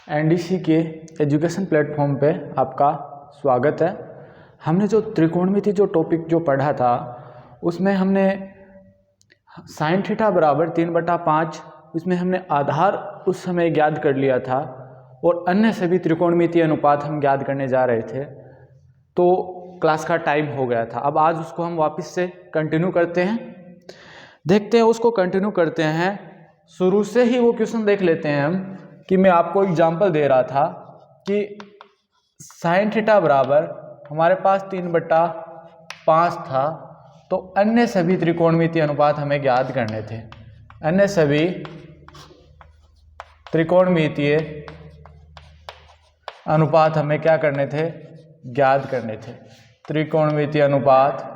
NDC के education platform पे आपका स्वागत है। हमने जो त्रिकोणमिति जो टॉपिक जो पढ़ा था उसमें हमने साइन थीटा बराबर 3/5 उसमें हमने आधार उस समय ज्ञात कर लिया था और अन्य सभी त्रिकोणमितीय अनुपात हम ज्ञात करने जा रहे थे, तो क्लास का टाइम हो गया था। अब आज उसको हम वापस से कंटिन्यू करते हैं, देखते हैं उसको कंटिन्यू करते हैं। शुरू से ही वो क्वेश्चन देख लेते हैं हम कि मैं आपको एग्जांपल दे रहा था कि साइन थीटा बराबर हमारे पास 3/5 था, तो अन्य सभी त्रिकोणमितीय अनुपात हमें ज्ञात करने थे। अन्य सभी त्रिकोणमितीय अनुपात हमें क्या करने थे? ज्ञात करने थे। त्रिकोणमितीय अनुपात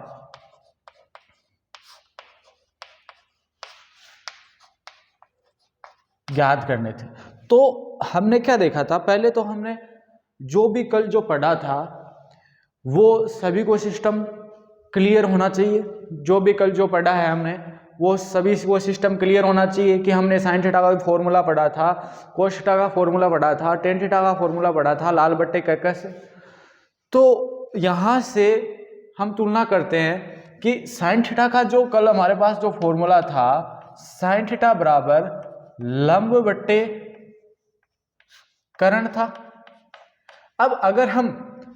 ज्ञात करने थे। तो हमने क्या देखा था? पहले तो हमने जो भी कल जो पढ़ा था वो सभी को सिस्टम क्लियर होना चाहिए। जो भी कल जो पढ़ा है हमने वो सभी वो सिस्टम क्लियर होना चाहिए कि हमने साइन थीटा का फॉर्मूला पढ़ा था, कोस थीटा का फॉर्मूला पढ़ा था, टेन थीटा का फॉर्मूला पढ़ा था, लाल बट्टे कैकस। तो यहाँ से हम तुलना करते हैं कि साइन थीटा का जो कल हमारे पास जो फॉर्मूला था, साइन थीटा बराबर लंब बट्टे कर्ण था। अब अगर हम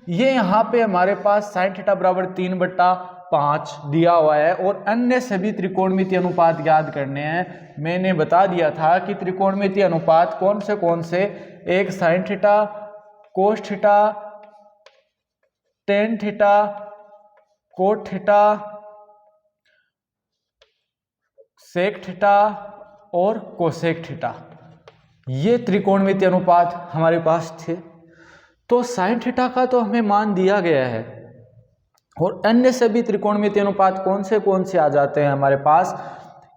ये यहाँ पे हमारे पास साइन थीटा बराबर 3/5 दिया हुआ है और अन्य सभी त्रिकोणमितीय अनुपात ज्ञात करने हैं। मैंने बता दिया था कि त्रिकोणमितीय अनुपात कौन से? एक sine theta, cos theta, tan theta, cot theta, sec theta और कोसेक थीटा, ये त्रिकोणमितीय अनुपात हमारे पास थे। तो साइन थीटा का तो हमें मान दिया गया है और अन्य सभी त्रिकोणमितीय अनुपात कौन से आ जाते हैं हमारे पास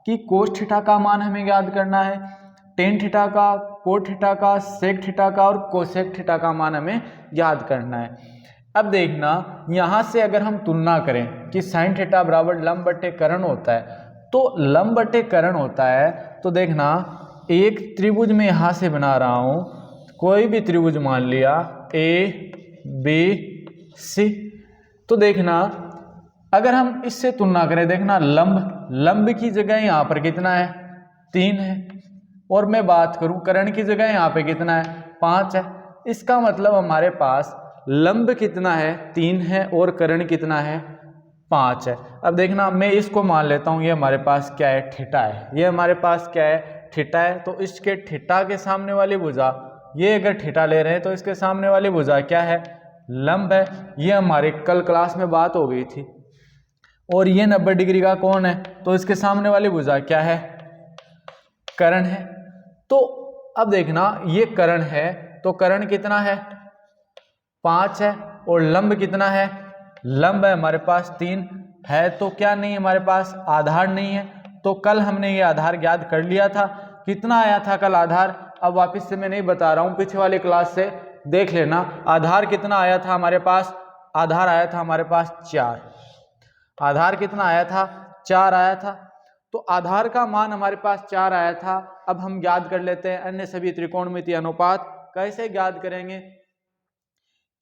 कि कोस थीटा का मान हमें याद करना है, टेन थीटा का, कोट थीटा का, सेक थीटा का और कोसेक थीटा का मान हमें याद करना है। अब देखना यहाँ से अगर हम तुलना करें कि साइन थीटा बराबर लंब बट्टे कर्ण होता है, तो लंब बट्टे कर्ण होता है तो देखना एक त्रिभुज में यहाँ से बना रहा हूँ, कोई भी त्रिभुज मान लिया ए बी सी। तो देखना अगर हम इससे तुलना करें, देखना लंब की जगह यहाँ पर कितना है? 3 है, और मैं बात करूं कर्ण की जगह यहाँ पे कितना है? 5 है। इसका मतलब हमारे पास लंब कितना है? 3 है और कर्ण कितना है? 5 है। अब देखना मैं इसको मान लेता हूं, ये हमारे पास क्या है? थीटा है। ये हमारे पास क्या है? थीटा है। तो इसके थीटा के सामने वाली भुजा, ये अगर थीटा ले रहे हैं तो इसके सामने वाली भुजा क्या है? लंब है। ये हमारी कल क्लास में बात हो गई थी। और ये 90 डिग्री का कोण है, तो इसके सामने वाली भुजा क्या है? कर्ण है। तो अब देखना ये कर्ण है, तो कर्ण कितना है? 5 है। और लंब कितना है? लंब है हमारे पास 3 है। तो क्या नहीं हमारे पास आधार नहीं है। तो कल हमने ये आधार ज्ञात कर लिया था। कितना आया था कल आधार? अब वापस से मैं नहीं बता रहा हूँ, पीछे वाली क्लास से देख लेना। आधार कितना आया था हमारे पास? आधार आया था हमारे पास 4। आधार कितना आया था? 4 आया था। तो आधार का मान हमारे पास 4 आया था। अब हम ज्ञात कर लेते हैं अन्य सभी त्रिकोणमितीय अनुपात। कैसे ज्ञात करेंगे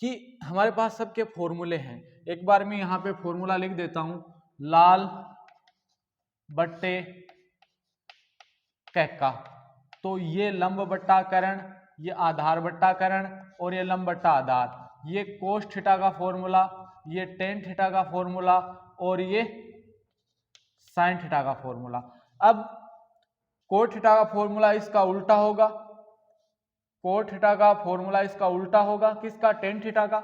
कि हमारे पास सबके फॉर्मूले हैं। एक बार मैं यहाँ पे फॉर्मूला लिख देता हूं, लाल बट्टे कैका। तो ये लंब बट्टा कर्ण, ये आधार बट्टा कर्ण और ये लंब बट्टा आधार, ये कोस थीटा का फॉर्मूला, ये टेन थीटा का फॉर्मूला और ये साइन थीटा का फॉर्मूला। अब कोट थीटा का फॉर्मूला इसका उल्टा होगा, कोट थीटा का फॉर्मूला इसका उल्टा होगा किसका? टेन थीटा का।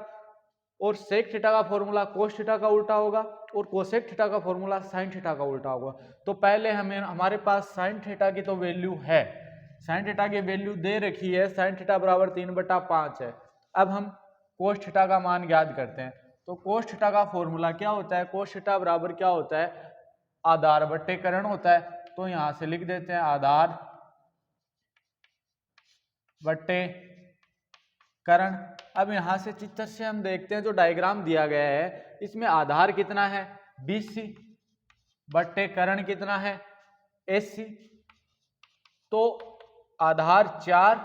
और सेक थीटा का फॉर्मूला कोस थीटा का उल्टा होगा और कोसेक थीटा का फॉर्मूला साइन थीटा का उल्टा होगा। तो पहले हमारे पास साइन थीटा की तो वैल्यू है, साइन थीटा की वैल्यू दे रखी है, साइन थीटा बराबर 3/5 है। अब हम कोस थीटा का मान ज्ञात करते हैं। तो कोस थीटा का फॉर्मूला क्या होता है? कोस थीटा बराबर क्या होता है? आधार बट्टे कर्ण होता है। तो यहां से लिख देते हैं आधार बट्टे कर्ण। अब यहां से चित्र से हम देखते हैं, जो डायग्राम दिया गया है इसमें आधार कितना है? BC बट्टे कर्ण कितना है? AC। तो आधार 4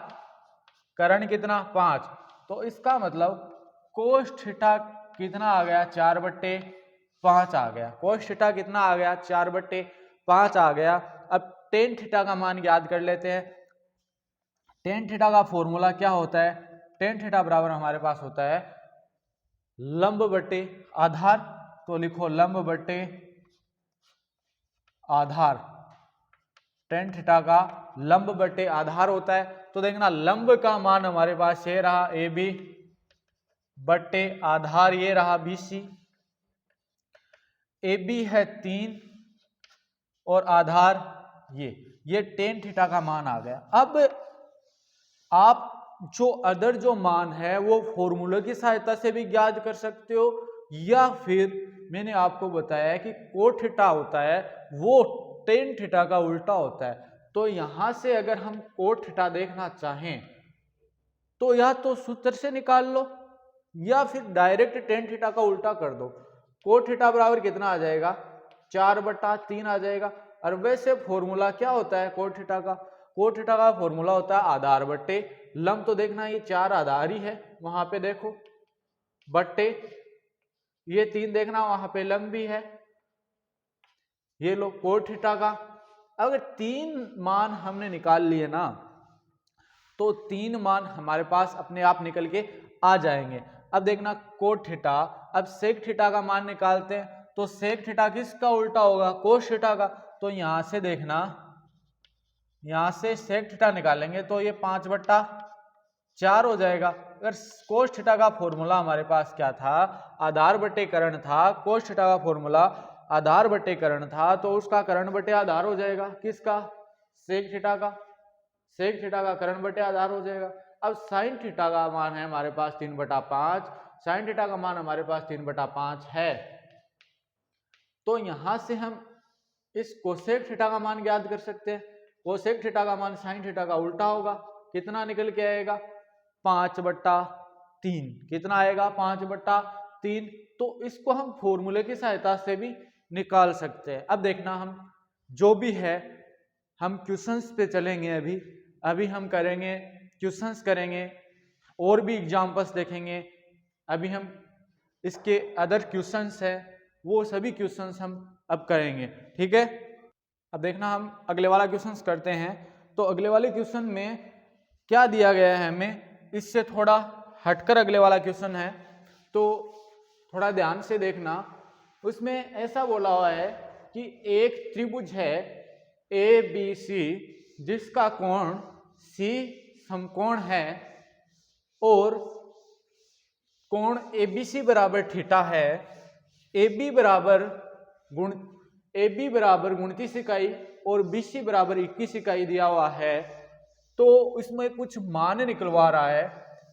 करण कितना 5, तो इसका मतलब कोस थीटा कितना आ गया 4/5 आ गया। कोस थीटा कितना आ गया 4/5 आ गया। अब टेन थीटा का मान याद कर लेते हैं। टेन थीटा का फॉर्मूला क्या होता है? टेन थीटा बराबर हमारे पास होता है लंब बटे आधार, तो लिखो लंब बटे आधार। टेन थीटा का लंब बटे आधार होता है। तो देखना लंब का मान हमारे पास ये रहा ए बी बटे आधार ये रहा बी सी। ए बी है 3 और आधार ये टेन थीटा का मान आ गया। अब आप जो मान है वो फॉर्मूले की सहायता से भी ज्ञात कर सकते हो, या फिर मैंने आपको बताया कि कोट थीटा होता है वो टेन थीटा का उल्टा होता है। तो यहां से अगर हम कोट थीटा देखना चाहें तो या तो सूत्र से निकाल लो या फिर डायरेक्ट टेन थीटा का उल्टा कर दो। कोट थीटा बराबर कितना आ जाएगा 4/3 आ जाएगा। और वैसे फॉर्मूला क्या होता है कोट थीटा का? कोट थीटा का फॉर्मूला होता है आधार बट्टे लंब। तो देखना ये 4 आधार ही है, वहां पे देखो, बट्टे ये 3 देखना वहां पे लंब भी है। ये लो कोट थीटा का। अगर 3 मान हमने निकाल लिए ना तो 3 मान हमारे पास अपने आप निकल के आ जाएंगे। अब देखना कोट थीटा, अब सेक थीटा का मान निकालते हैं तो सेक थीटा किसका उल्टा होगा? कोस थीटा का। तो यहां से देखना, यहां से सेक थीटा निकालेंगे तो ये 5/4 हो जाएगा। अगर कोस थीटा का फॉर्मूला हमारे पास क्या था? आधार बटे करण था। कोस थीटा का फॉर्मूला आधार बटे करण था, तो उसका करण बटे आधार हो जाएगा। किसका? सेक थीटा का। सेक थीटा का करण बटे आधार हो जाएगा। अब साइन थीटा का मान है हमारे पास 3/5। साइन थीटा का मान हमारे पास 3/5 है। तो यहां से हम इस कोसेक थीटा का मान ज्ञात कर सकते हैं। कोसेक थीटा का मान साइन थीटा का उल्टा होगा। कितना निकल के आएगा? 5/3। कितना आएगा? 5/3। तो इसको हम फॉर्मूले की सहायता से भी निकाल सकते हैं। अब देखना हम जो भी है हम क्वेश्चंस पे चलेंगे। अभी हम करेंगे क्वेश्चंस करेंगे और भी एग्जांपल्स देखेंगे। अभी हम इसके अदर क्वेश्चंस है वो सभी क्वेश्चंस हम अब करेंगे, ठीक है। अब देखना हम अगले वाला क्वेश्चंस करते हैं। तो अगले वाले क्वेश्चन में क्या दिया गया है हमें, इससे थोड़ा हटकर अगले वाला क्वेश्चन है, तो थोड़ा ध्यान से देखना। उसमें ऐसा बोला हुआ है कि एक त्रिभुज है ए बी सी जिसका कोण सी समकोण है और कोण एबीसी बराबर थीटा है। AB बराबर 29 इकाई और BC बराबर 21 इकाई दिया हुआ है। तो इसमें कुछ मान निकलवा रहा है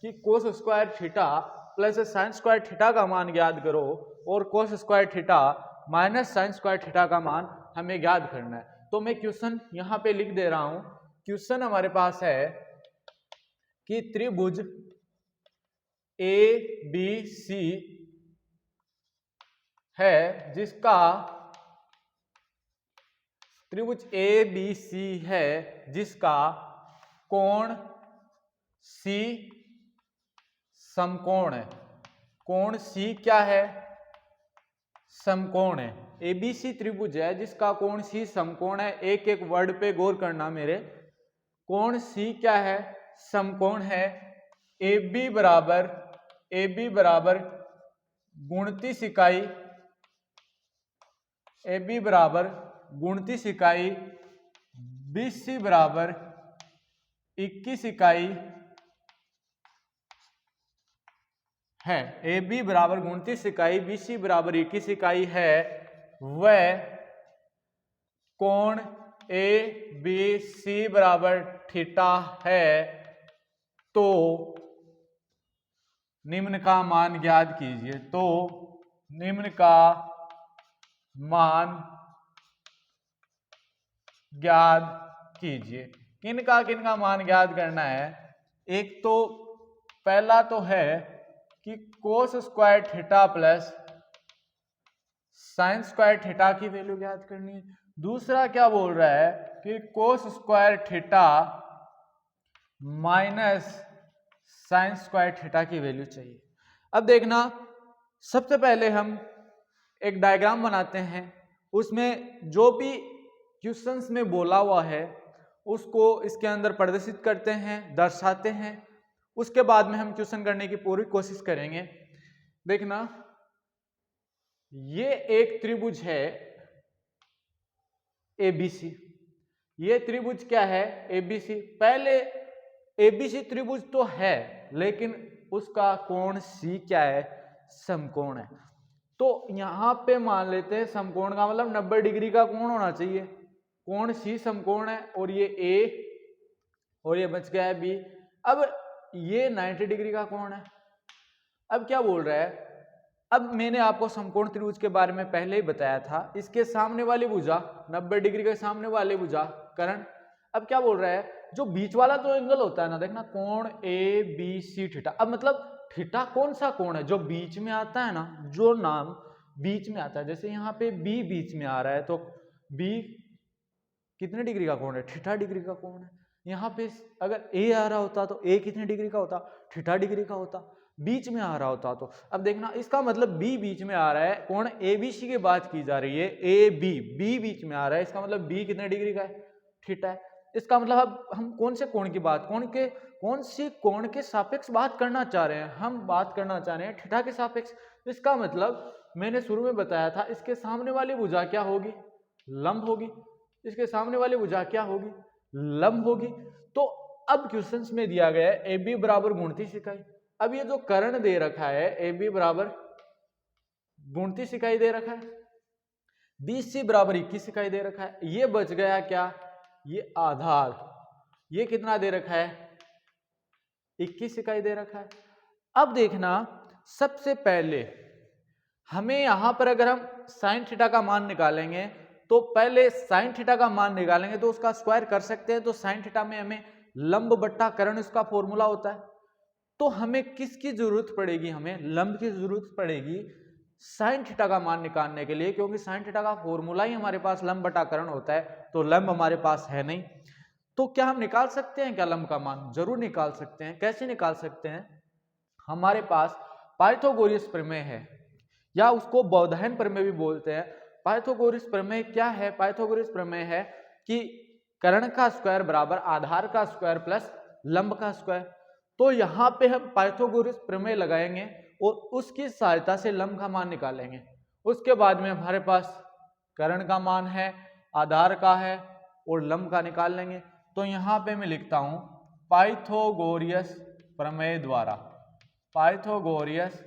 कि cos square theta plus sine square theta का मान ज्ञात करो और cos square theta minus sine square theta का मान हमें ज्ञात करना है। तो मैं क्वेश्चन यहाँ पे लिख दे रहा हूं। क्वेश्चन हमारे पास है कि त्रिभुज ए बी सी है जिसका त्रिभुज ए बी सी है जिसका कोण सी समकोण है। कोण सी क्या है? समकोण है। एबीसी त्रिभुज है जिसका कोण सी समकोण है। एक एक वर्ड पे गौर करना मेरे। कोण सी क्या है? समकोण है। AB बराबर 29 इकाई, AB बराबर 29 इकाई, BC बराबर 21 इकाई है। AB बराबर 29 इकाई, BC बराबर 21 इकाई है। वह कोण ABC बराबर थीटा है। तो निम्न का मान ज्ञात कीजिए। तो निम्न का मान ज्ञात कीजिए। किनका मान ज्ञात करना है? एक तो पहला तो है कि cos square theta plus sine square theta की वैल्यू ज्ञात करनी है। दूसरा क्या बोल रहा है कि cos square theta minus sine square theta की वैल्यू चाहिए। अब देखना, सबसे पहले हम एक डायग्राम बनाते हैं, उसमें जो भी क्वेश्चंस में बोला हुआ है उसको इसके अंदर प्रदर्शित करते हैं, दर्शाते हैं। उसके बाद में हम क्वेश्चन करने की पूरी कोशिश करेंगे। देखना, ये एक त्रिभुज है एबीसी। ये त्रिभुज क्या है? एबीसी। पहले एबीसी त्रिभुज तो है, लेकिन उसका कोण सी क्या है? समकोण है। तो यहां पे मान लेते हैं समकोण का मतलब 90 डिग्री का कोण होना चाहिए। कोण सी समकोण है, और ये ए और ये बच गया है बी। अब ये 90 डिग्री का कोण है। अब क्या बोल रहा है? अब मैंने आपको समकोण त्रिभुज के बारे में पहले ही बताया था। इसके सामने वाली भुजा 90 डिग्री के सामने वाली भुजा कर्ण। अब क्या बोल रहा है? जो बीच वाला तो एंगल होता है ना, देखना, कोण ए बी सी थीटा। अब मतलब थीटा कौन सा कोण है? जो बीच में आता है ना, जो नाम बीच में आता है। जैसे यहाँ पे बी बीच में आ रहा है, तो बी कितने डिग्री का कोण है? थीटा डिग्री का कोण है। यहाँ पे अगर ए आ रहा होता तो ए कितने डिग्री का होता? थीटा डिग्री का होता। बीच में आ रहा होता तो, अब देखना, इसका मतलब बी बीच में आ रहा है। कोण ए बी सी की बात की जा रही है, ए बी, बी बीच में आ रहा है, इसका मतलब बी कितने डिग्री का है? थीटा है। इसका मतलब अब हम कौन से कोण की बात, कौन सी कोण के सापेक्ष बात करना चाह रहे हैं? हम बात करना चाह रहे हैं थीटा के सापेक्ष। इसका मतलब मैंने शुरू में बताया था, इसके सामने वाली भुजा क्या होगी? लंब होगी। इसके सामने वाली भुजा क्या होगी? लंब होगी। तो अब क्वेश्चंस में दिया गया है ए बी बराबर 29 इकाई। अब ये जो कर्ण दे रखा है ए बी बराबर 29 इकाई दे रखा है, बी सी बराबर 21 इकाई दे रखा है। ये बच गया क्या? ये आधार, ये कितना दे रखा है? 21 इकाई दे रखा है। अब देखना, सबसे पहले हमें यहां पर अगर हम साइन थीटा का मान निकालेंगे, तो पहले साइन थीटा का मान निकालेंगे तो उसका स्क्वायर कर सकते हैं। तो साइन थीटा में हमें लंब बट्टा कर्ण इसका फॉर्मूला होता है। तो हमें किसकी जरूरत पड़ेगी? हमें लंब की जरूरत पड़ेगी साइन थीटा का मान निकालने के लिए, क्योंकि साइन थीटा का फॉर्मूला ही हमारे पास लंब बटा कर्ण होता है। तो लंब हमारे पास है नहीं। तो क्या हम निकाल सकते हैं क्या लंब का मान? जरूर निकाल सकते हैं। कैसे निकाल सकते हैं? हमारे पास पाइथागोरस प्रमेय है, या उसको बौधायन प्रमेय भी बोलते हैं। पाइथागोरस प्रमेय क्या है? पाइथागोरस प्रमेय है कि कर्ण का स्क्वायर बराबर आधार का स्क्वायर प्लस लंब का स्क्वायर। तो यहां पे हम पाइथागोरस प्रमेय लगाएंगे और उसकी सहायता से लंब का मान निकालेंगे। उसके बाद में हमारे पास कर्ण का मान है, आधार का है और लंब का निकाल लेंगे। तो यहां पे मैं लिखता हूं पाइथागोरस प्रमेय द्वारा, पाइथागोरस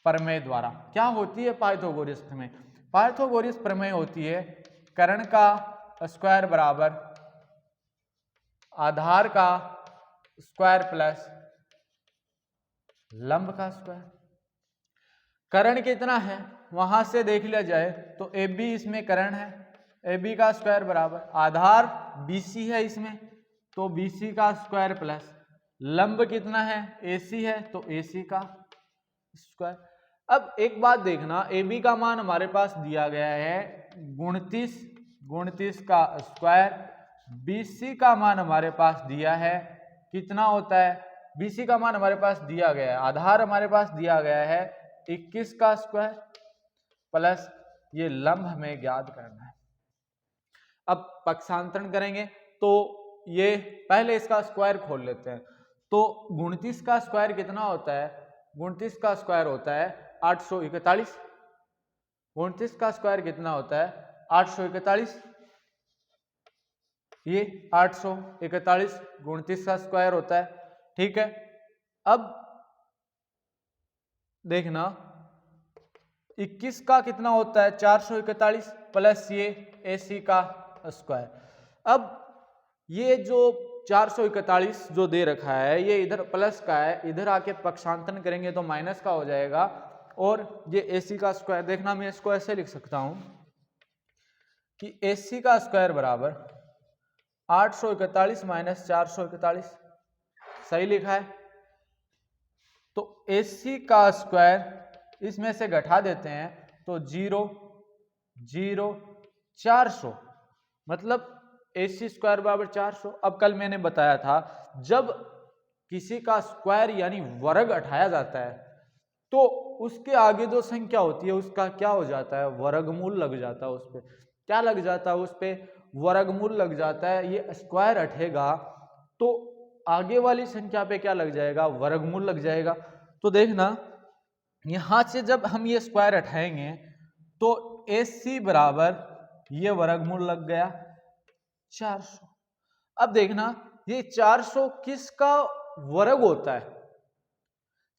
प्रमेय द्वारा। क्या होती है पाइथागोरस प्रमेय? पाइथागोरस प्रमेय होती है कर्ण का स्क्वायर बराबर आधार का स्क्वायर प्लस लंब का स्क्वायर। कर्ण कितना है वहां से देख लिया जाए तो ए बी इसमें कर्ण है, ए बी का स्क्वायर बराबर आधार बी सी है इसमें, तो बी सी का स्क्वायर प्लस लंब कितना है? ए सी है, तो ए सी का स्क्वायर। अब एक बात देखना, ए बी का मान हमारे पास दिया गया है 29 का स्क्वायर। बी सी का मान हमारे पास दिया है कितना होता है? बी सी का मान हमारे पास दिया गया है, आधार हमारे पास दिया गया है 21 का स्क्वायर प्लस ये लंब हमें ज्ञात करना है। अब पक्षांतरण करेंगे तो ये पहले इसका स्क्वायर खोल लेते हैं। तो 29 का स्क्वायर कितना होता है? 29 का स्क्वायर होता है 841। 29 का स्क्वायर कितना होता है? 841। ये 841 29 का स्क्वायर होता है। ठीक है। अब देखना 21 का कितना होता है? 441 प्लस ये AC का स्क्वायर। अब ये जो 441 जो दे रखा है ये इधर प्लस का है, इधर आके पक्षांतरण करेंगे तो माइनस का हो जाएगा। और ये AC का स्क्वायर, देखना मैं इसको ऐसे लिख सकता हूं कि AC का स्क्वायर बराबर 841 माइनस 441, सही लिखा है। तो AC का स्क्वायर इसमें से घटा देते हैं तो 0 0 400, मतलब AC स्क्वायर बराबर 400। अब कल मैंने बताया था जब किसी का स्क्वायर यानी वर्ग उठाया जाता है तो उसके आगे जो संख्या होती है उसका क्या हो जाता है, वर्गमूल लग जाता है। उस पर क्या लग जाता है, उस पर वर्गमूल लग जाता है। ये स्क्वायर उठेगा तो आगे वाली संख्या पे क्या लग जाएगा, वर्गमूल लग जाएगा। तो देखना यहां से जब हम ये स्क्वायर उठाएंगे तो AC बराबर ये वर्गमूल लग गया 400। अब देखना ये 400 किसका वर्ग होता है,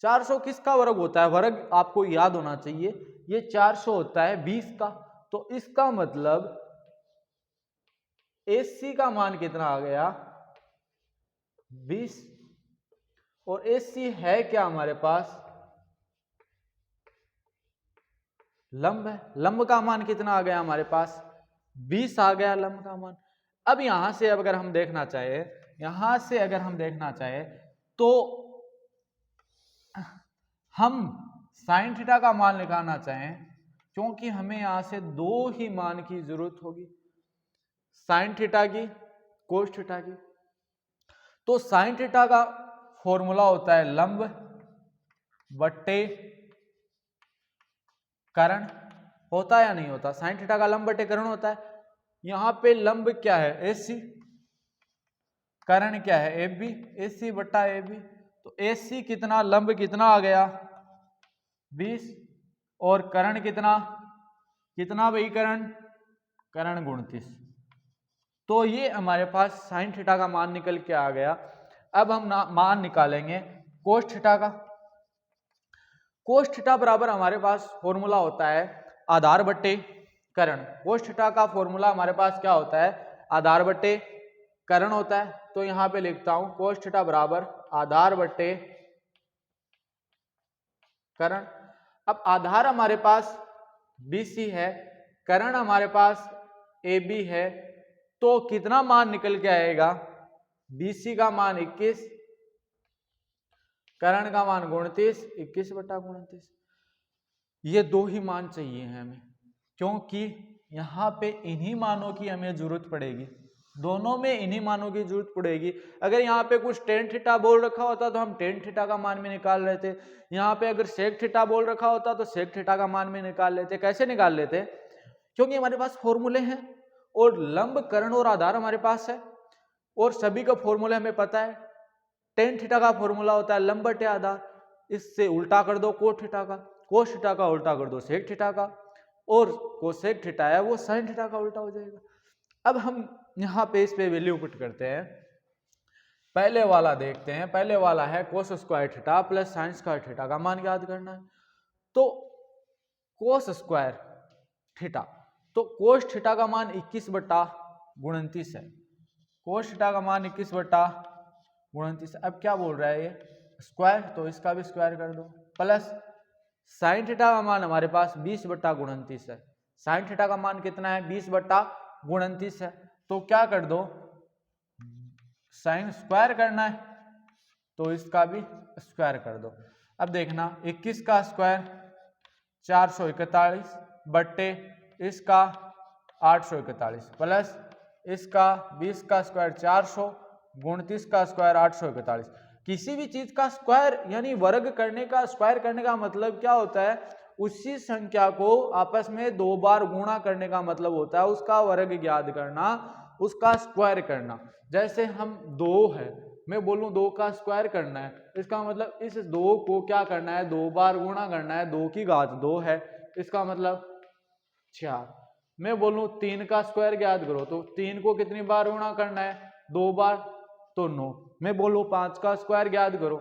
400 किसका वर्ग होता है, वर्ग आपको याद होना चाहिए। ये 400 होता है 20 का। तो इसका मतलब AC का मान कितना आ गया 20। और AC है क्या हमारे पास, लंब है। लंब का मान कितना आ गया हमारे पास 20 आ गया लंब का मान। अब यहां से अगर हम देखना चाहे, यहां से अगर हम देखना चाहे तो हम साइन थीटा का मान निकालना चाहें, क्योंकि हमें यहां से दो ही मान की जरूरत होगी, साइन थीटा की, कोस थीटा की। तो साइन थीटा का फॉर्मूला होता है लंब बट्टे कर्ण, होता है या नहीं होता, साइन थीटा का लंब बट्टे कर्ण होता है। यहां पे लंब क्या है AC, कर्ण क्या है AB, AC बट्टा AB। तो AC कितना, लंब कितना आ गया 20 और कर्ण कितना, कितना भाई कर्ण, कर्ण 29। तो ये हमारे पास साइन थीटा का मान निकल के आ गया। अब हम मान निकालेंगे कोस थीटा का। कोस थीटा बराबर हमारे पास फॉर्मूला होता है आधार बट्टे कर्ण। कोस थीटा का फॉर्मूला हमारे पास क्या होता है, आधार बट्टे कर्ण होता है। तो यहां पे लिखता हूं कोस थीटा बराबर आधार बट्टे कर्ण। अब आधार हमारे पास BC है, कर्ण हमारे पास AB है। तो कितना मान निकल के आएगा, BC का मान 21, कर्ण का मान 29, 21 बटा 29। ये दो ही मान चाहिए हैं हमें, क्योंकि यहाँ पे इन्हीं मानों की हमें जरूरत पड़ेगी, दोनों में इन्हीं मानों की जरूरत पड़ेगी। अगर यहाँ पे कुछ टेन थीटा बोल रखा होता तो हम टेन थीटा का मान भी निकाल लेते। यहाँ पे अगर सेक थीटा बोल रखा होता तो सेक थीटा का मान भी निकाल लेते। कैसे निकाल लेते, क्योंकि हमारे पास फॉर्मूले हैं और लंब कर्ण और आधार हमारे पास है और सभी का फॉर्मूले हमें पता है। टेन थीटा का फॉर्मूला होता है लंब बटे आधार, इससे उल्टा कर दो कोस थीटा का, कोस थीटा का उल्टा कर दो सेक थीटा का, और कोसेक थीटा है वो साइन थीटा का उल्टा हो जाएगा। अब हम यहाँ पे इस पे वैल्यू पुट करते हैं। पहले वाला देखते हैं, पहले वाला है cos square theta plus sine square theta का मान याद करना है। तो कोस स्क्वायर थीटा, तो कोस थीटा का मान 21 बटा 29 है। कोस थीटा का मान 21 बटा 29। अब क्या बोल रहा है ये स्क्वायर, तो इसका भी स्क्वायर कर दो, प्लस साइन थीटा का मान हमारे पास 20 बटा 29 है। साइन थीटा का मान कितना है 20 बटा 29 है। तो क्या कर दो, साइन स्क्वायर करना है तो इसका भी स्क्वायर कर दो। अब देखना 21 का स्क्वायर 441 बट्टे इसका 841 प्लस इसका 20 का स्क्वायर 400, 29 का स्क्वायर 841। किसी भी चीज का स्क्वायर यानी वर्ग करने का, स्क्वायर करने का मतलब क्या होता है, उसी संख्या को आपस में दो बार गुणा करने का मतलब होता है उसका वर्ग ज्ञात करना, उसका स्क्वायर करना। जैसे हम 2 है, मैं बोलूं 2 का स्क्वायर करना है, इसका मतलब इस 2 को क्या करना है, 2 बार गुणा करना है, 2 की घात 2 है, इसका मतलब 4। मैं बोलूं 3 का स्क्वायर ज्ञात करो, तो 3 को कितनी बार गुणा करना है, 2 बार, तो 9। मैं बोलूं 5 का स्क्वायर ज्ञात करो,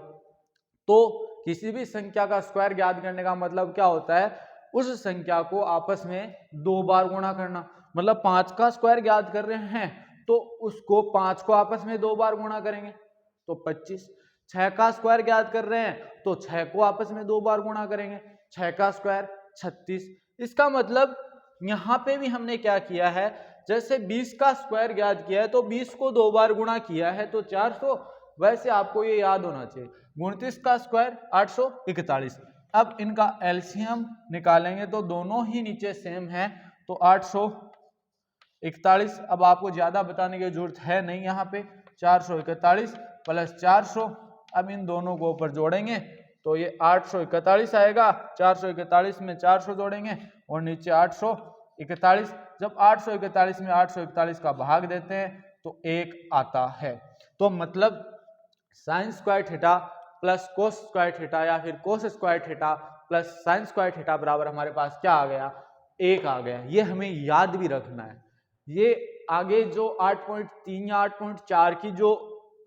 तो किसी भी संख्या का स्क्वायर ज्ञात करने का मतलब क्या होता है, उस संख्या को आपस में 2 बार गुणा करना। मतलब 5 का स्क्वायर ज्ञात कर रहे हैं तो उसको 5 को आपस में 2 बार गुणा करेंगे तो 25। 6 का स्क्वायर ज्ञात कर रहे हैं तो 6 को आपस में 2 बार गुणा करेंगे, 6 का स्क्वायर 36। इसका मतलब यहां पे भी हमने क्या किया है, जैसे 20 का स्क्वायर ज्ञात किया है तो 20 को 2 बार गुणा किया है तो 400, वैसे आपको ये याद होना चाहिए 29 का स्क्वायर 841। अब इनका एलसीएम निकालेंगे तो दोनों ही नीचे सेम है, तो 841 41, अब आपको ज्यादा बताने की जरूरत है नहीं, यहाँ पे 441 प्लस 400, अब इन दोनों को ऊपर जोड़ेंगे तो ये 841 आएगा, 441 में 400 जोड़ेंगे और नीचे 841, जब 841 में 841 का भाग देते हैं तो 1 आता है। तो मतलब sine square theta plus cos square theta या फिर cos square theta plus sine square theta बराबर हमारे पास क्या आ गया, 1 आ गया। ये हमें याद भी रखना है। ये आगे जो 8.3 या 8.4 की जो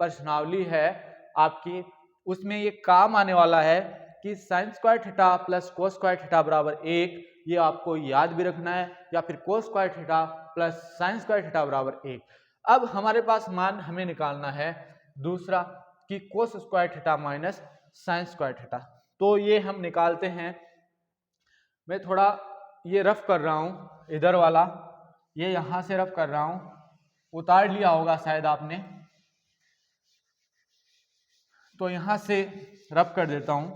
प्रश्नावली है आपकी, उसमें ये काम आने वाला है कि sine square theta plus cos square theta बराबर 1, ये आपको याद भी रखना है, या फिर cos square theta plus sine square theta बराबर 1। अब हमारे पास मान हमें निकालना है दूसरा कि cos square theta minus sine square theta. तो ये हम निकालते हैं। मैं थोड़ा ये रफ कर रहा हूं, इधर वाला ये यहां से रफ कर रहा हूं, उतार लिया होगा शायद आपने, तो यहां से रफ कर देता हूं।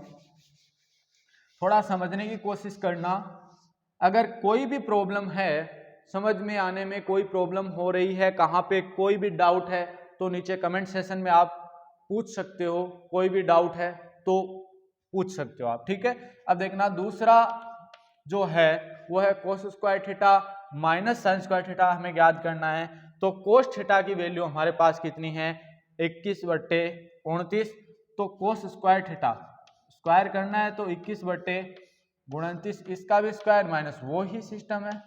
थोड़ा समझने की कोशिश करना। अगर कोई भी प्रॉब्लम है, समझ में आने में कोई प्रॉब्लम हो रही है, कहाँ पे कोई भी डाउट है तो नीचे कमेंट सेशन में आप पूछ सकते हो। कोई भी डाउट है तो पूछ सकते हो आप, ठीक है। अब देखना दूसरा जो है वो है cos square theta minus sine square theta हमें ज्ञात करना है। तो कोस थीटा की वैल्यू हमारे पास कितनी है, 21/29। तो कोस स्क्वायर थीटा स्क्वायर करना है तो 21/29, इसका भी स्क्वायर माइनस वो ही सिस्टम है,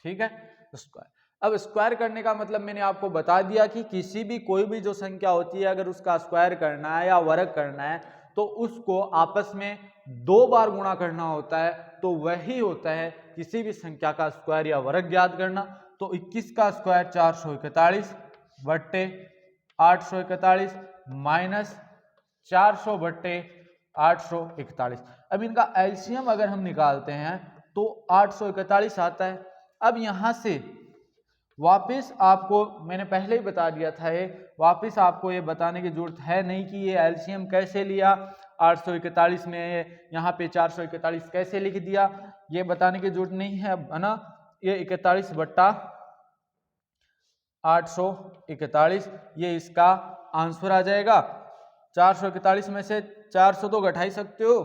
ठीक है। स्क्वायर, अब स्क्वायर करने का मतलब मैंने आपको बता दिया कि किसी भी कोई भी जो संख्या होती है अगर उसका स्क्वायर करना है या वर्ग करना है तो उसको आपस में 2 बार गुणा करना होता है, तो वही होता है किसी भी संख्या का स्क्वायर या वर्ग ज्ञात करना। तो 21 का स्क्वायर 441 बट्टे 841 माइनस 400 बट्टे 841। अब इनका एलसीएम अगर हम निकालते हैं तो 841 आता है। अब यहां से वापस आपको मैंने पहले ही बता दिया था, वापस आपको ये बताने की जरूरत है नहीं कि ये एलसीएम कैसे लिया, 841 में यहाँ पे 441 कैसे लिख दिया, ये बताने की जरूरत नहीं है ना। ये 41 बट्टा 841 ये इसका आंसर आ जाएगा। 441 में से 400 तो घटा ही सकते हो,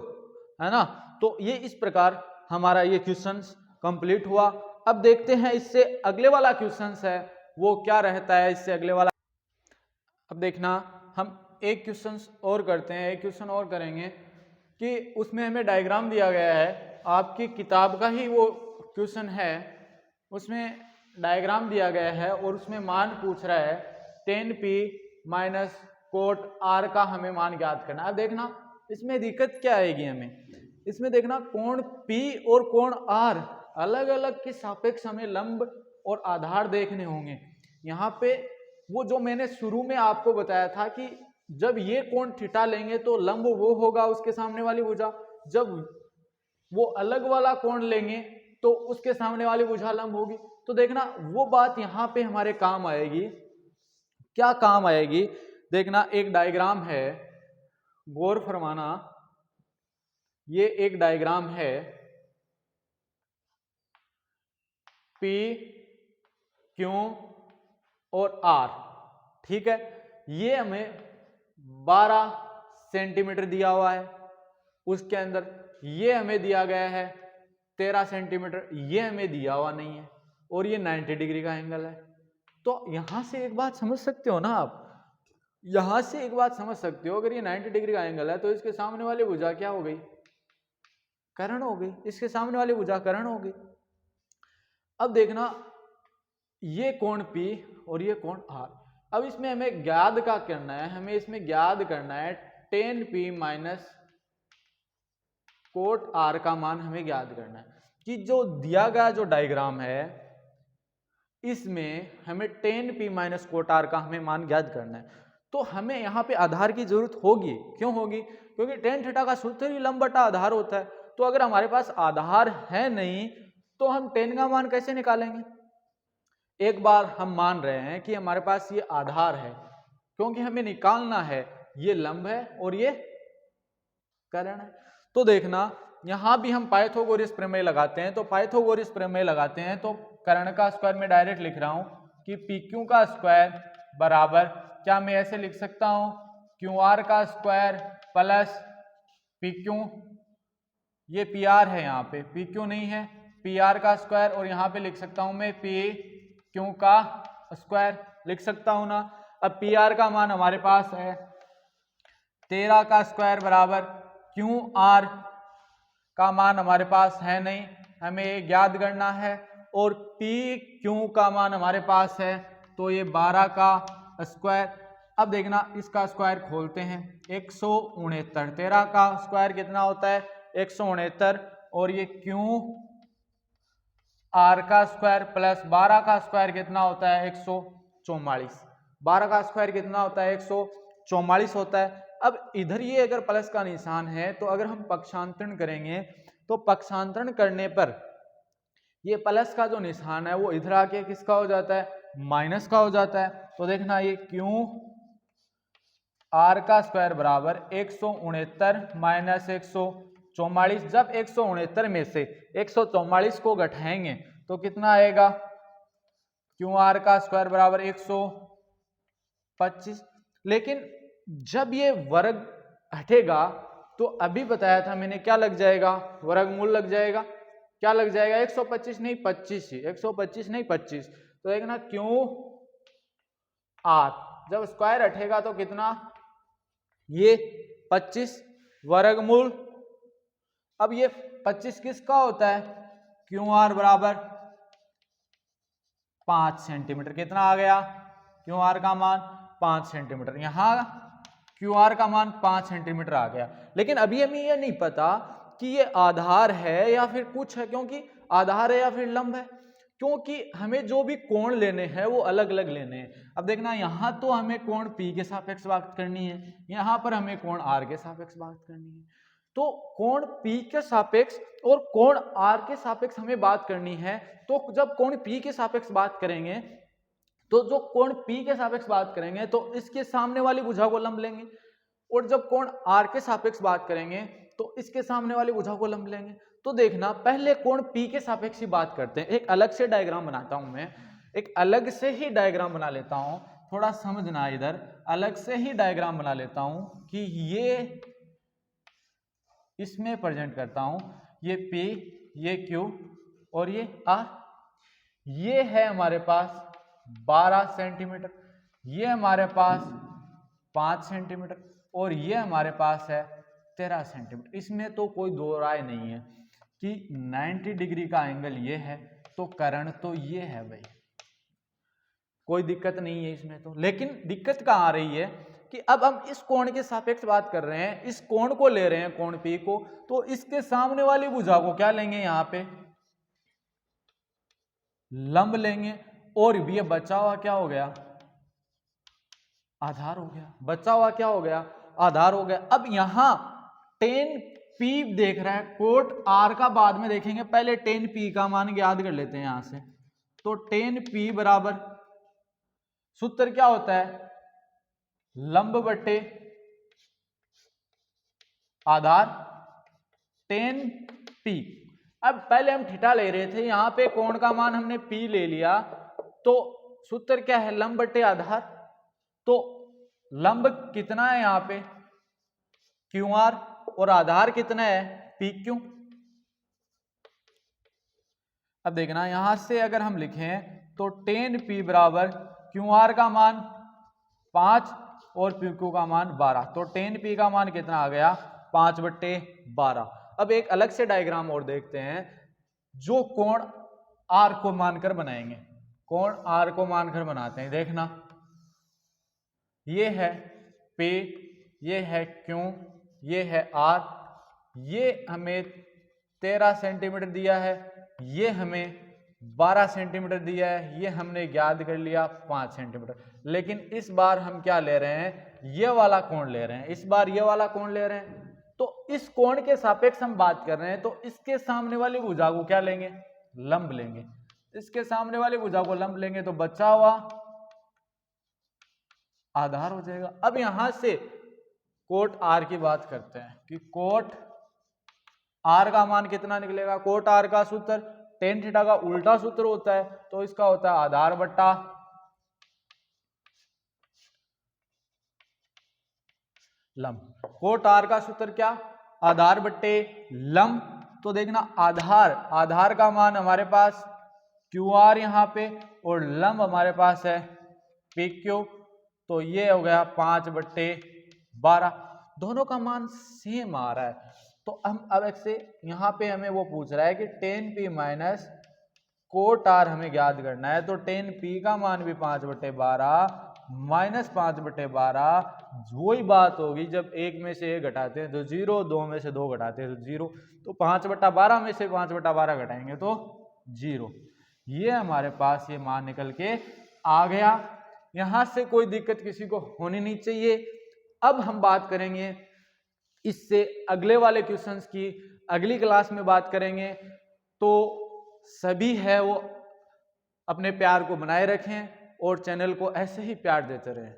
है ना। तो ये इस प्रकार हमारा ये क्वेश्चन कंप्लीट हुआ। अब देखते हैं इससे अगले वाला क्वेश्चन है वो क्या रहता है, इससे अगले वाला। अब देखना हम एक क्वेश्चन और करते हैं, एक क्वेश्चन और करेंगे कि उसमें हमें डायग्राम दिया गया है, आपकी किताब का ही वो क्वेश्चन है, उसमें डायग्राम दिया गया है और उसमें मान पूछ रहा है 10p माइनस कोट r का हमें मान ज्ञात करना। अब देखना इसमें दिक्कत क्या आएगी हमें, इसमें देखना कोण P और कोण R अलग अलग के सापेक्ष हमें लंब और आधार देखने होंगे। यहाँ पे वो जो मैंने शुरू में आपको बताया था कि जब ये कोण थीटा लेंगे तो लंब वो होगा उसके सामने वाली भुजा, जब वो अलग वाला कोण लेंगे तो उसके सामने वाली भुजा लंब होगी। तो देखना वो बात यहाँ पे हमारे काम आएगी। क्या काम आएगी, देखना एक डायग्राम है, गौर फरमाना, ये एक डायग्राम है P, Q और R, ठीक है। ये हमें 12 सेंटीमीटर दिया हुआ है, उसके अंदर ये हमें दिया गया है 13 सेंटीमीटर, ये हमें दिया हुआ नहीं है, और ये 90 डिग्री का एंगल है। तो यहां से एक बात समझ सकते हो ना आप, यहां से एक बात समझ सकते हो, अगर ये 90 डिग्री का एंगल है तो इसके सामने वाली भुजा क्या हो गई, कर्ण हो गई, इसके सामने वाली भुजा कर्ण हो गई। अब देखना ये कोण P और ये कोण R, अब इसमें हमें ज्ञात का करना है, हमें इसमें ज्ञात करना है 10p माइनस कोट R का मान हमें ज्ञात करना है। कि जो दिया गया जो डायग्राम है इसमें हमें 10p माइनस कोट R का हमें मान ज्ञात करना है। तो हमें यहाँ पे आधार की जरूरत होगी, क्यों होगी, क्योंकि tan थीटा का सूत्र ही लंब बटा आधार होता है। तो अगर हमारे पास आधार है नहीं तो हम tan का मान कैसे निकालेंगे। एक बार हम मान रहे हैं कि हमारे पास ये आधार है, क्योंकि हमें निकालना है ये लंब है और ये कर्ण है। तो देखना यहां भी हम पाइथागोरस प्रमेय लगाते हैं, तो पाइथागोरस प्रमेय लगाते हैं तो कर्ण का स्क्वायर मैं डायरेक्ट लिख रहा हूं कि पी क्यू का स्क्वायर बराबर, क्या मैं ऐसे लिख सकता हूं, क्यू आर का स्क्वायर प्लस पी क्यू, ये पी आर है, यहाँ पे पी क्यू नहीं है, पी आर का स्क्वायर, और यहाँ पे लिख सकता हूं मैं पी क्यू का स्क्वायर लिख सकता हूं ना। अब पी आर का मान हमारे पास है 13 का स्क्वायर बराबर, क्यू आर का मान हमारे पास है नहीं, हमें ये ज्ञात करना है, और पी क्यू का मान हमारे पास है तो ये 12 का स्क्वायर। अब देखना इसका स्क्वायर खोलते हैं, 169, 13 का स्क्वायर कितना होता है 169, और ये क्यू आर का स्क्वायर प्लस 12 का स्क्वायर कितना होता है 144, 12 का स्क्वायर कितना होता है 144 होता है। अब इधर ये अगर प्लस का निशान है तो अगर हम पक्षांतरण करेंगे तो पक्षांतरण करने पर ये प्लस का जो निशान है वो इधर आके किसका हो जाता है, माइनस का हो जाता है। तो देखना ये क्यू आर का स्क्वायर बराबर 169 माइनस 144, जब 169 में से 144 को घटाएंगे तो कितना आएगा, क्यू आर का स्क्वायर बराबर 125। लेकिन जब ये वर्ग हटेगा तो अभी बताया था मैंने क्या लग जाएगा, वर्गमूल लग जाएगा, क्या लग जाएगा 125 नहीं 25 ही, 125 नहीं 25। तो देखना क्यू आर जब स्क्वायर हटेगा तो कितना, ये 25 वर्गमूल। अब ये 25 किसका होता है, क्यू आर बराबर 5 सेंटीमीटर, कितना आ गया क्यू आर का मान 5 सेंटीमीटर, यहां क्यू आर का मान 5 सेंटीमीटर आ गया। लेकिन अभी हमें यह नहीं पता कि ये आधार है या फिर कुछ है, क्योंकि आधार है या फिर लंब है, क्योंकि हमें जो भी कोण लेने हैं वो अलग अलग लेने हैं। अब देखना यहां तो हमें कोण P के सापेक्ष बात करनी है, यहां पर हमें कोण R के सापेक्ष बात करनी है। तो कोण P के सापेक्ष और कोण R के सापेक्ष हमें बात करनी है। तो जब कोण P के सापेक्ष बात करेंगे तो जो कोण P के सापेक्ष बात करेंगे तो इसके सामने वाली भुजा को लंब लेंगे, और जब कोण R के सापेक्ष बात करेंगे तो इसके सामने वाली भुजा को लंब लेंगे। तो देखना पहले कोण P के सापेक्ष ही बात करते हैं। एक अलग से डायग्राम बनाता हूं मैं, एक अलग से ही डायग्राम बना लेता हूं, थोड़ा समझना, इधर अलग से ही डायग्राम बना लेता हूं कि ये इसमें प्रेजेंट करता हूं, ये P, ये Q और ये R। ये है हमारे पास 12 सेंटीमीटर, ये हमारे पास 5 सेंटीमीटर और ये हमारे पास है 13 सेंटीमीटर। इसमें तो कोई दो राय नहीं है कि 90 डिग्री का एंगल ये है तो कर्ण तो ये है भाई, कोई दिक्कत नहीं है इसमें तो। लेकिन दिक्कत कहाँ आ रही है कि अब हम इस कोण के सापेक्ष बात कर रहे हैं, इस कोण को ले रहे हैं कोण P को, तो इसके सामने वाली भुजा को क्या लेंगे, यहाँ पे लंब लेंगे, और ये बचा हुआ क्या हो गया, आधार हो गया, बचा हुआ क्या हो गया, आधार हो गया। अब यहां tan P देख रहा है, कोट R का बाद में देखेंगे, पहले tan P का मान याद कर लेते हैं यहां से। तो tan P बराबर सूत्र क्या होता है, लंब बटे आधार tan P। अब पहले हम थीटा ले रहे थे, यहां पे कोण का मान हमने P ले लिया, तो सूत्र क्या है, लंब बटे आधार। तो लंब कितना है यहाँ पे क्यू आर, और आधार कितना है पी क्यू। अब देखना यहां से अगर हम लिखें तो tan P बराबर क्यू आर का मान 5 और पी क्यू का मान 12, तो tan P का मान कितना आ गया 5/12। अब एक अलग से डायग्राम और देखते हैं जो कोण R को मानकर बनाएंगे, कोण R को मानकर बनाते हैं। देखना ये है P, ये है Q, ये है R, ये हमें 13 सेंटीमीटर दिया है, ये हमें 12 सेंटीमीटर दिया है, ये हमने ज्ञात कर लिया 5 सेंटीमीटर। लेकिन इस बार हम क्या ले रहे हैं, ये वाला कोण ले रहे हैं, इस बार ये वाला कोण ले रहे हैं। तो इस कोण के सापेक्ष हम बात कर रहे हैं, तो इसके सामने वाली भुजा को क्या लेंगे, लंब लेंगे, इसके सामने वाली भुजा को लंब लेंगे, तो बचा हुआ आधार हो जाएगा। अब यहां से कोट आर की बात करते हैं कि कोट आर का मान कितना निकलेगा, कोट आर का सूत्र टेन थीटा का उल्टा सूत्र होता है, तो इसका होता है आधार बट्टा लंब। कोट आर का सूत्र क्या, आधार बट्टे लंब। तो देखना आधार का मान हमारे पास क्यू आर यहाँ पे और लंब हमारे पास है पी क्यू, तो ये हो गया 5/12, दोनों का मान सेम आ रहा है। तो हम अब से यहाँ पे हमें वो पूछ रहा है कि tan P minus cot R हमें ज्ञात करना है, तो टेन पी का मान भी 5/12 माइनस 5/12, वही बात होगी जब एक में से एक घटाते हैं तो 0, दो में से दो घटाते हैं तो 0, तो 5/12 में से 5/12 घटाएंगे तो 0। ये हमारे पास ये मान निकल के आ गया। यहां से कोई दिक्कत किसी को होनी नहीं चाहिए। अब हम बात करेंगे इससे अगले वाले क्वेश्चंस की, अगली क्लास में बात करेंगे। तो सभी है वो अपने प्यार को बनाए रखें और चैनल को ऐसे ही प्यार देते रहें।